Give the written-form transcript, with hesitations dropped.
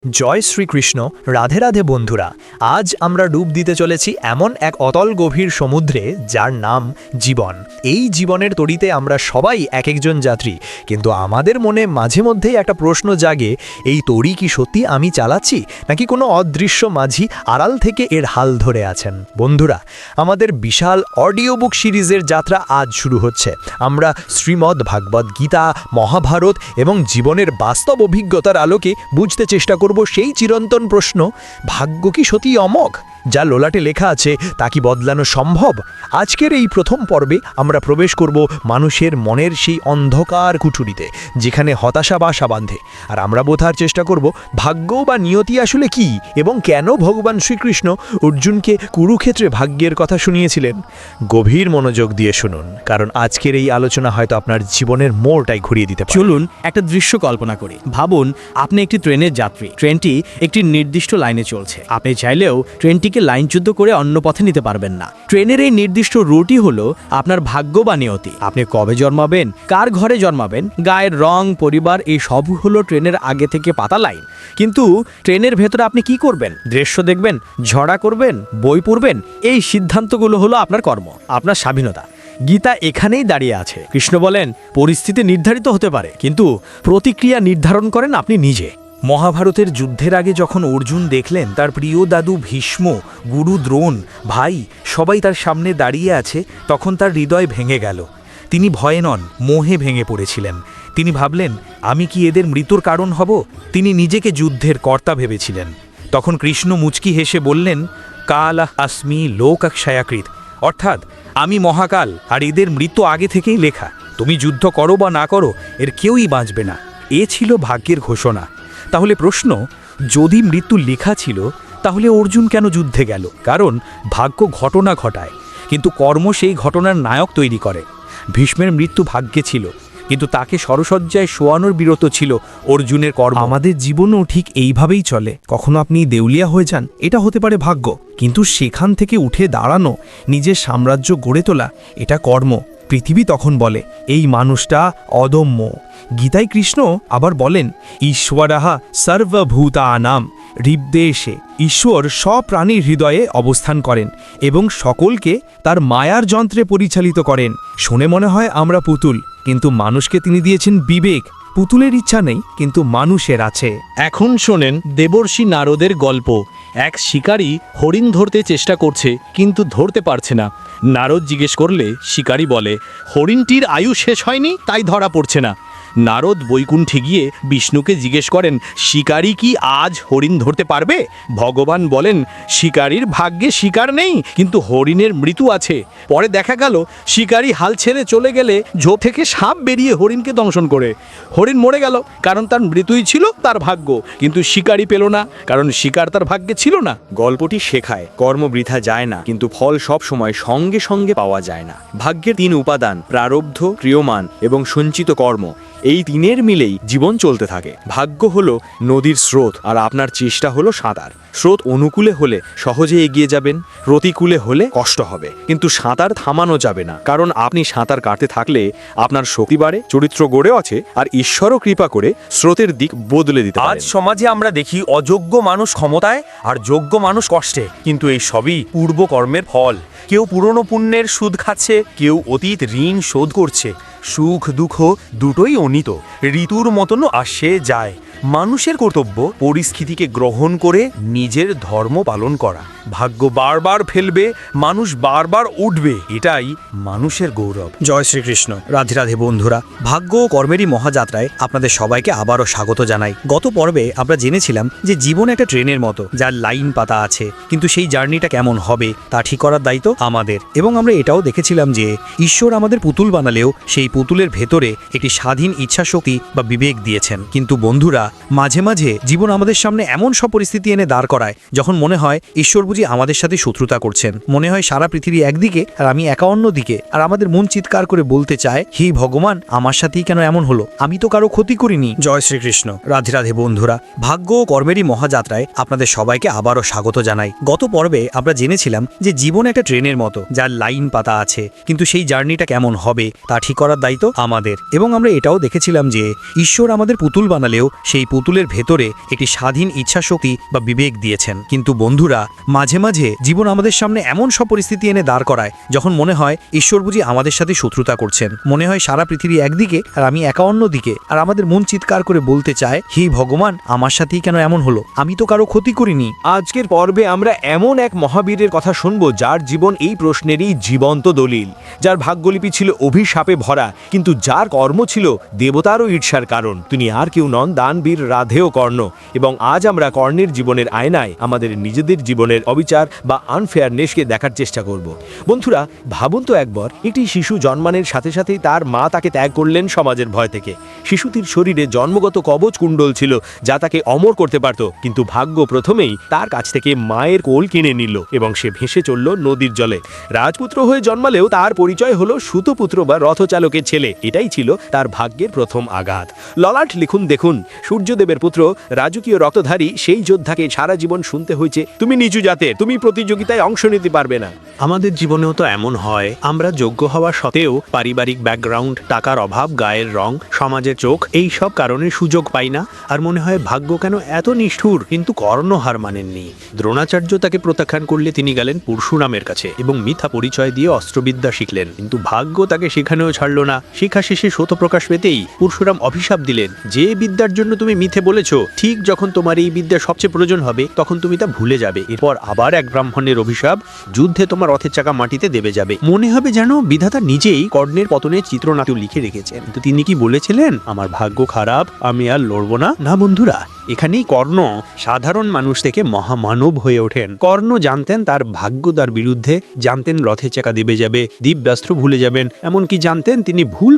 জয় শ্রীকৃষ্ণ। রাধে রাধে বন্ধুরা, আজ আমরা ডুব দিতে চলেছি এমন এক অতল গভীর সমুদ্রে যার নাম জীবন। এই জীবনের তড়িতে আমরা সবাই এক একজন যাত্রী, কিন্তু আমাদের মনে মাঝে মধ্যেই একটা প্রশ্ন জাগে, এই তড়ি কি সত্যি আমি চালাচ্ছি, নাকি কোনো অদৃশ্য মাঝি আড়াল থেকে এর হাল ধরে আছেন? বন্ধুরা, আমাদের বিশাল অডিও বুক সিরিজের যাত্রা আজ শুরু হচ্ছে। আমরা শ্রীমদ্ ভাগবত গীতা, মহাভারত এবং জীবনের বাস্তব অভিজ্ঞতার আলোকে বুঝতে চেষ্টা করব সেই চিরন্তন প্রশ্ন, ভাগ্য কি সত্যি অমোঘ? যা ললাটে লেখা আছে তা কি বদলানো সম্ভব? আজকের এই প্রথম পর্বে আমরা প্রবেশ করব মানুষের মনের সেই অন্ধকার কুঠুরিতে, যেখানে হতাশা বাসা বাঁধে। আর আমরা বোঝার চেষ্টা করব ভাগ্য বা নিয়তি আসলে কি, এবং কেন ভগবান শ্রীকৃষ্ণ অর্জুনকে কুরুক্ষেত্রে ভাগ্যের কথা শুনিয়েছিলেন। গভীর মনোযোগ দিয়ে শুনুন, কারণ আজকের এই আলোচনা হয়তো আপনার জীবনের মোড়টাই ঘুরিয়ে দিতে পারে। চলুন একটা দৃশ্য কল্পনা করি। ভাবুন, আপনি একটি ট্রেনের যাত্রী। ট্রেনটি একটি নির্দিষ্ট লাইনে চলছে। আপনি চাইলেও ট্রেনটিকে লাইনচ্যুত করে অন্য পথে নিতে পারবেন না। ট্রেনের এই নির্দিষ্ট রুটই হলো আপনার ভাগ্য বা নিয়তি। আপনি কবে জন্মাবেন, কার ঘরে জন্মাবেন, গায়ের রং, পরিবার, এই সব হলো ট্রেনের আগে থেকে পাতা লাইন। কিন্তু ট্রেনের ভেতরে আপনি কি করবেন? দৃশ্য দেখবেন, ঝড়া করবেন, বই পড়বেন, এই সিদ্ধান্তগুলো হলো আপনার কর্ম, আপনার স্বাধীনতা। গীতা এখানেই দাঁড়িয়ে আছে। কৃষ্ণ বলেন, পরিস্থিতি নির্ধারিত হতে পারে, কিন্তু প্রতিক্রিয়া নির্ধারণ করেন আপনি নিজে। মহাভারতের যুদ্ধের আগে যখন অর্জুন দেখলেন তার প্রিয় দাদু ভীষ্ম, গুরু দ্রোণ, ভাই সবাই তার সামনে দাঁড়িয়ে আছে, তখন তার হৃদয় ভেঙে গেল। তিনি ভয়ে নন, মোহে ভেঙে পড়েছিলেন। তিনি ভাবলেন, আমি কি এদের মৃত্যুর কারণ হব? তিনি নিজেকে যুদ্ধের কর্তা ভেবেছিলেন। তখন কৃষ্ণ মুচকি হেসে বললেন, কাল আস্মি লোকাক্ষয়াকৃত, অর্থাৎ আমি মহাকাল, আর এদের মৃত্যু আগে থেকেই লেখা। তুমি যুদ্ধ করো বা না করো, এর কেউই বাঁচবে না। এ ছিল ভাগ্যের ঘোষণা। তাহলে প্রশ্ন, যদি মৃত্যু লেখা ছিল, তাহলে অর্জুন কেন যুদ্ধে গেল? কারণ ভাগ্য ঘটনা ঘটায়, কিন্তু কর্ম সেই ঘটনার নায়ক তৈরি করে। ভীষ্মের মৃত্যু ভাগ্যে ছিল, কিন্তু তাকে সরসজ্জায় শোয়ানোর বিরত ছিল অর্জুনের কর্ম। আমাদের জীবনও ঠিক এইভাবেই চলে। কখনো আপনি দেউলিয়া হয়ে যান, এটা হতে পারে ভাগ্য, কিন্তু সেখান থেকে উঠে দাঁড়ানো, নিজের সাম্রাজ্য গড়ে তোলা, এটা কর্ম। পৃথিবী তখন বলে, এই মানুষটা অদম্য। গীতায় কৃষ্ণ আবার বলেন, ঈশ্বরাহা সর্বভূতানাম হৃদ্দেশে। ঈশ্বর সব প্রাণীর হৃদয়ে অবস্থান করেন এবং সকলকে তার মায়ার যন্ত্রে পরিচালিত করেন। শুনে মনে হয় আমরা পুতুল, কিন্তু মানুষকে তিনি দিয়েছেন বিবেক। পুতুলের ইচ্ছা নেই, কিন্তু মানুষের আছে। এখন শোনেন দেবর্ষি নারদের গল্প। এক শিকারী হরিণ ধরতে চেষ্টা করছে, কিন্তু ধরতে পারছে না। নারদ জিজ্ঞেস করলে শিকারী বলে, হরিণটির আয়ু শেষ হয়নি, তাই ধরা পড়ছে না। নারদ বৈকুণ্ঠে গিয়ে বিষ্ণুকে জিজ্ঞেস করেন, শিকারী কি আজ হরিণ ধরতে পারবে? ভগবান বলেন, শিকারীর ভাগ্যে শিকার নেই, কিন্তু হরিণের মৃত্যু আছে। পরে দেখা গেল শিকারী হাল ছেড়ে চলে গেলে ঝোপ থেকে সাপ বেরিয়ে হরিণকে দংশন করে। হরিণ মরে গেল, কারণ তার মৃত্যুই ছিল তার ভাগ্য, কিন্তু শিকারী পেল না, কারণ শিকার তার ভাগ্যে ছিল না। গল্পটি শেখায়, কর্ম বৃথা যায় না, কিন্তু ফল সব সময় সঙ্গে সঙ্গে পাওয়া যায় না। ভাগ্যের তিন উপাদান, প্রারব্ধ, ক্রিয়মান এবং সঞ্চিত কর্ম, এই তিনের মিলেই জীবন চলতে থাকে। ভাগ্য হলো নদীর স্রোত, আর আপনার চেষ্টা হলো সাঁতার। স্রোত অনুকূলে হলে সহজে এগিয়ে যাবেন, প্রতিকূলে হলে কষ্ট হবে, কিন্তু সাঁতার থামানো যাবে না, কারণ আপনি সাঁতার কাটতে থাকলে আপনার শক্তি বাড়ে, চরিত্র গড়ে আছে, আর ঈশ্বরও কৃপা করে স্রোতের দিক বদলে দিতে পারেন। আজ সমাজে আমরা দেখি অযোগ্য মানুষ ক্ষমতায় আর যোগ্য মানুষ কষ্টে, কিন্তু এই সবই পূর্ব কর্মের ফল। কেউ পুরনো পুণ্যের সুদ খাচ্ছে, কেউ অতীত ঋণ শোধ করছে। সুখ দুঃখ দুটোই অনিত, ঋতুর মতনও আসে যায়। মানুষের কর্তব্য পরিস্থিতিকে গ্রহণ করে নিজের ধর্ম পালন করা। ভাগ্য বারবার ফেলবে, মানুষ বারবার উঠবে, এটাই মানুষের গৌরব। জয় শ্রীকৃষ্ণ। রাধে রাধে বন্ধুরা, ভাগ্য ও কর্মেরই মহাযাত্রায় আপনাদের সবাইকে আবারও স্বাগত জানাই। গত পর্বে আমরা জেনেছিলাম যে জীবন একটা ট্রেনের মতো, যার লাইন পাতা আছে, কিন্তু সেই জার্নিটা কেমন হবে তা ঠিক করার দায়িত্ব আমাদের। এবং আমরা এটাও দেখেছিলাম যে ঈশ্বর আমাদের পুতুল বানালেও সেই পুতুলের ভেতরে একটি স্বাধীন ইচ্ছা শক্তি বা বিবেক দিয়েছেন। কিন্তু বন্ধুরা, মাঝে মাঝে জীবন আমাদের সামনে এমন সব পরিস্থিতি এনে দাঁড় করায়, যখন মনে হয় ঈশ্বর বুঝি আমাদের সাথে শত্রুতা করছেন। মনে হয় সারা পৃথিবী একদিকে আর আমি একা অন্য দিকে, আর আমাদের মন চিৎকার করে বলতে চায়, হে ভগবান, আমার সাথেই কেন এমন হলো? আমি তো কারো ক্ষতি করিনি। জয় শ্রীকৃষ্ণ। রাধে রাধে বন্ধুরা, ভাগ্য ও কর্মেরই মহাযাত্রায় আপনাদের সবাইকে আবারও স্বাগত জানাই। গত পর্বে আমরা জেনেছিলাম যে জীবন একটা ট্রেনের মতো, যার লাইন পাতা আছে, কিন্তু সেই জার্নিটা কেমন হবে তা ঠিক করার দায়িত্ব আমাদের। এবং আমরা এটাও দেখেছিলাম যে ঈশ্বর আমাদের পুতুল বানালেও সেই এই পুতুলের ভেতরে একটি স্বাধীন ইচ্ছাশক্তি বা বিবেক দিয়েছেন। কিন্তু বন্ধুরা, মাঝে মাঝে জীবন আমাদের সামনে এমন সব পরিস্থিতি এনে দাঁড় করায় যখন মনে হয় ঈশ্বর বুঝি আমাদের সাথে শত্রুতা করছেন। মনে হয় সারা পৃথিবী একদিকে আর আমি একা অন্যদিকে, আর আমাদের মন চিৎকার করে বলতে চায়, হে ভগবান, আমার সাথেই কেন এমন হলো? আমি তো কারো ক্ষতি করিনি। আজকের পর্বে আমরা এমন এক মহাবীরের কথা শুনব যার জীবন এই প্রশ্নেরই জীবন্ত দলিল, যার ভাগ্যলিপি ছিল অভিশাপে ভরা, কিন্তু যার কর্ম ছিল দেবতারও ঈর্ষার কারণ। তিনি আর কেউ নন, দানবীর রাধেয় কর্ণ। এবং আজ আমরা কর্ণের জীবনের আয়নায় আমাদের নিজেদের জীবনের অবিচার বা আনফেয়ারনেসকে দেখার চেষ্টা করব। বন্ধুরা, ভাবুন তো একবার, একটি শিশু জন্মানোর সাথে সাথেই তার মা তাকে ত্যাগ করলেন সমাজের ভয় থেকে। শিশুটির শরীরে জন্মগত কবচ কুণ্ডল ছিল যা তাকে অমর করতে পারত, কিন্তু ভাগ্য প্রথমেই তার কাছ থেকে মায়ের কোল কিনে নিল এবং সে ভেসে চলল নদীর জলে। রাজপুত্র হয়ে জন্মালেও তার পরিচয় হলো সুতপুত্র বা রথচালকের ছেলে। এটাই ছিল তার ভাগ্যের প্রথম আঘাত। ললাট লিখুন দেখুন, সূর্যদেবের পুত্র রাজকীয় রক্তধারী সেই যোদ্ধাকে সারা জীবন শুনতে হয়েছে, তুমি নিচু জাতের, তুমি প্রতিযোগিতায় অংশ নিতে পারবে না। আমাদের জীবনেও তো এমন হয়, আমরা যোগ্য হওয়া সত্ত্বেও পারিবারিক ব্যাকগ্রাউন্ড, টাকার অভাব, গায়ের রং, সমাজের চোখ, এই সব কারণে সুযোগ পাই না। আর মনে হয় ভাগ্য কেন এত নিষ্ঠুর। কিন্তু কর্ণ হার মানেননি। দ্রোণাচার্য তাকে প্রত্যাখ্যান করলে তিনি গেলেন পরশুরামের কাছে এবং মিথ্যা পরিচয় দিয়ে অস্ত্রবিদ্যা শিখলেন। কিন্তু ভাগ্য তাকে সেখানেও ছাড়ল না। শিক্ষা শেষে সত্যপ্রকাশ পেতেই পরশুরাম অভিশাপ দিলেন, যে বিদ্যার জন্য তুমি মিথ্যে বলেছ, ঠিক যখন তোমার এই বিদ্যা সবচেয়ে প্রয়োজন হবে তখন তুমি তা ভুলে যাবে। এরপর আবার এক ব্রাহ্মণের অভিশাপ, যুদ্ধে তোমার রথের চাকা মাটিতে দেবে যাবে। মনে হবে যেন বিধাতা নিজেই কর্ণের পতনের চিত্রনাট্য লিখে রেখেছেন। কিন্তু তিনি কি বলেছিলেন, আমার ভাগ্য খারাপ, আমি আর লড়বো না? না বন্ধুরা, এখানেই কর্ণ সাধারণ মানুষ থেকে মহামানব হয়ে ওঠেন। কর্ণ জানতেন তার ভাগ্য তার বিরুদ্ধে, জানতেন রথের চাকা দেবে যাবে, দিব্যাস্ত্র ভুলে যাবেন, এমনকি জানতেন তিনি ভুল